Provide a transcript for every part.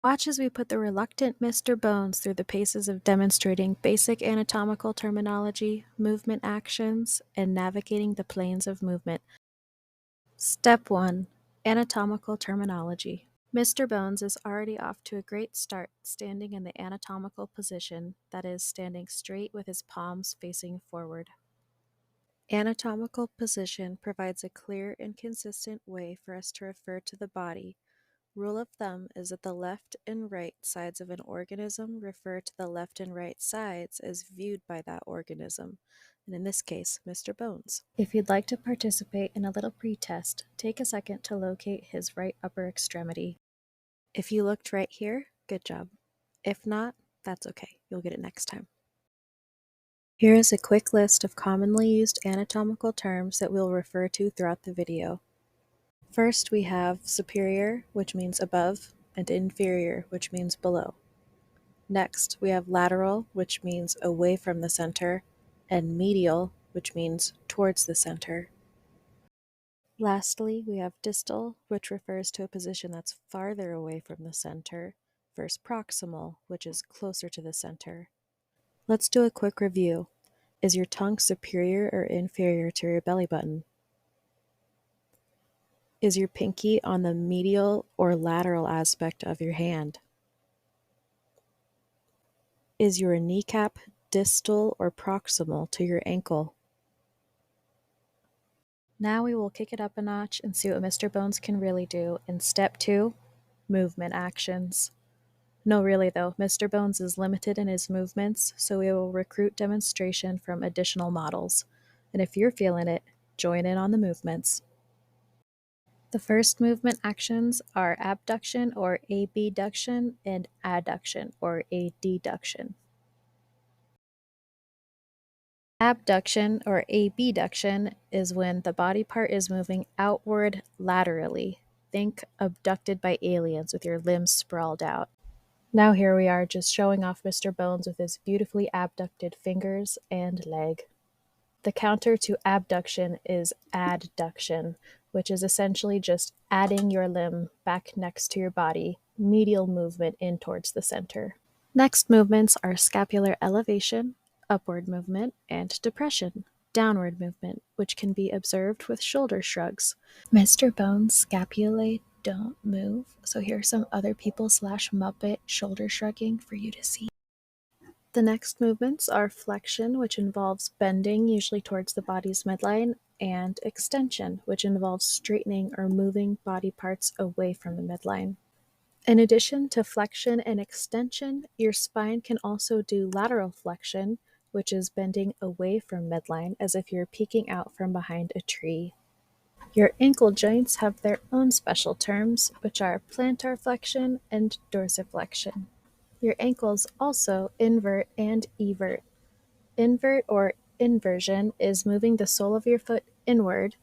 Watch as we put the reluctant Mr. Bones through the paces of demonstrating basic anatomical terminology, movement actions, and navigating the planes of movement. Step 1. Anatomical terminology. Mr. Bones is already off to a great start, standing in the anatomical position, that is, standing straight with his palms facing forward. Anatomical position provides a clear and consistent way for us to refer to the body. Rule of thumb is that the left and right sides of an organism refer to the left and right sides as viewed by that organism, and in this case, Mr. Bones. If you'd like to participate in a little pre-test, take a second to locate his right upper extremity. If you looked right here, good job. If not, that's okay. You'll get it next time. Here is a quick list of commonly used anatomical terms that we'll refer to throughout the video. First, we have superior, which means above, and inferior, which means below. Next, we have lateral, which means away from the center, and medial, which means towards the center. Lastly, we have distal, which refers to a position that's farther away from the center, versus proximal, which is closer to the center. Let's do a quick review. Is your tongue superior or inferior to your belly button? Is your pinky on the medial or lateral aspect of your hand? Is your kneecap distal or proximal to your ankle? Now we will kick it up a notch and see what Mr. Bones can really do in Step 2, movement actions. No, really though, Mr. Bones is limited in his movements, so we will recruit demonstration from additional models. And if you're feeling it, join in on the movements. The first movement actions are abduction or abduction and adduction or adduction. Abduction or abduction is when the body part is moving outward laterally. Think abducted by aliens with your limbs sprawled out. Now here we are just showing off Mr. Bones with his beautifully abducted fingers and leg. The counter to abduction is adduction, which is essentially just adding your limb back next to your body, medial movement in towards the center. Next movements are scapular elevation, upward movement, and depression, downward movement, which can be observed with shoulder shrugs. Mr. Bones' scapulae don't move, so here's some other people / Muppet shoulder shrugging for you to see. The next movements are flexion, which involves bending, usually towards the body's midline, and extension, which involves straightening or moving body parts away from the midline. In addition to flexion and extension, your spine can also do lateral flexion, which is bending away from midline as if you're peeking out from behind a tree. Your ankle joints have their own special terms, which are plantar flexion and dorsiflexion. Your ankles also invert and evert. Invert or inversion is moving the sole of your foot inward,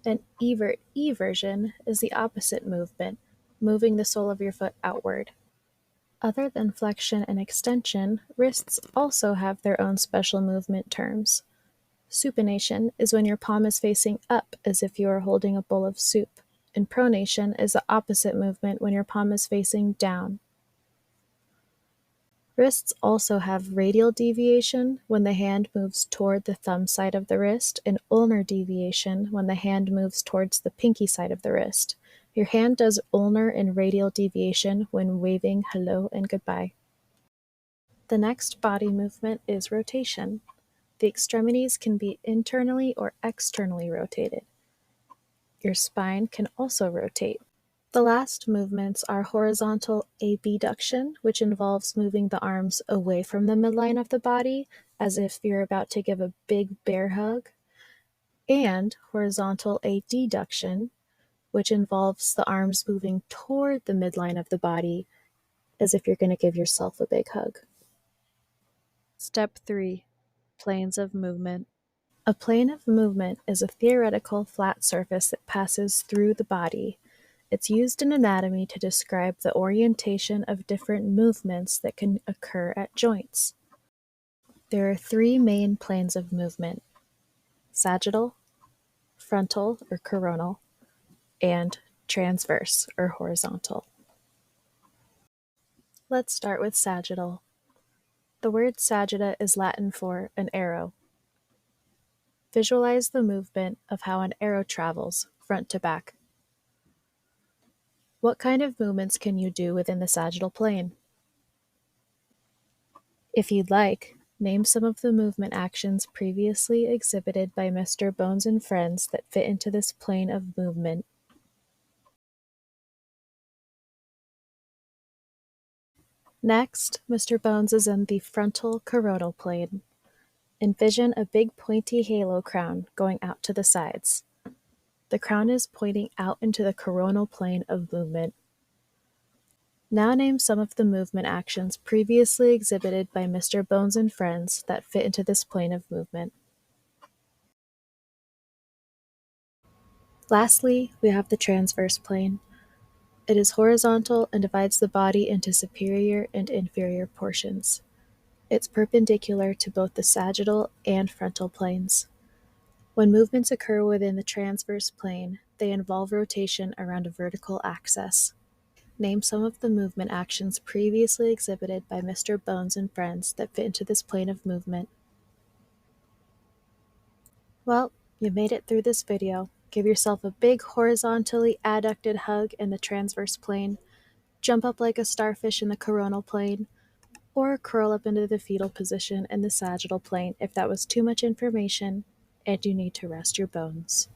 and eversion is the opposite movement, moving the sole of your foot outward. Other than flexion and extension, wrists also have their own special movement terms. Supination is when your palm is facing up as if you are holding a bowl of soup, and pronation is the opposite movement when your palm is facing down. Wrists also have radial deviation when the hand moves toward the thumb side of the wrist, and ulnar deviation when the hand moves towards the pinky side of the wrist. Your hand does ulnar and radial deviation when waving hello and goodbye. The next body movement is rotation. The extremities can be internally or externally rotated. Your spine can also rotate. The last movements are horizontal abduction, which involves moving the arms away from the midline of the body as if you're about to give a big bear hug, and horizontal adduction, which involves the arms moving toward the midline of the body as if you're going to give yourself a big hug. Step 3. Planes of movement. A plane of movement is a theoretical flat surface that passes through the body. It's used in anatomy to describe the orientation of different movements that can occur at joints. There are 3 main planes of movement: sagittal, frontal or coronal, and transverse or horizontal. Let's start with sagittal. The word sagitta is Latin for an arrow. Visualize the movement of how an arrow travels, front to back. What kind of movements can you do within the sagittal plane? If you'd like, name some of the movement actions previously exhibited by Mr. Bones and friends that fit into this plane of movement. Next, Mr. Bones is in the frontal coronal plane. Envision a big pointy halo crown going out to the sides. The crown is pointing out into the coronal plane of movement. Now name some of the movement actions previously exhibited by Mr. Bones and friends that fit into this plane of movement. Lastly, we have the transverse plane. It is horizontal and divides the body into superior and inferior portions. It's perpendicular to both the sagittal and frontal planes. When movements occur within the transverse plane, they involve rotation around a vertical axis. Name some of the movement actions previously exhibited by Mr. Bones and friends that fit into this plane of movement. Well, you made it through this video. Give yourself a big horizontally adducted hug in the transverse plane, jump up like a starfish in the coronal plane, or curl up into the fetal position in the sagittal plane if that was too much information and you need to rest your bones.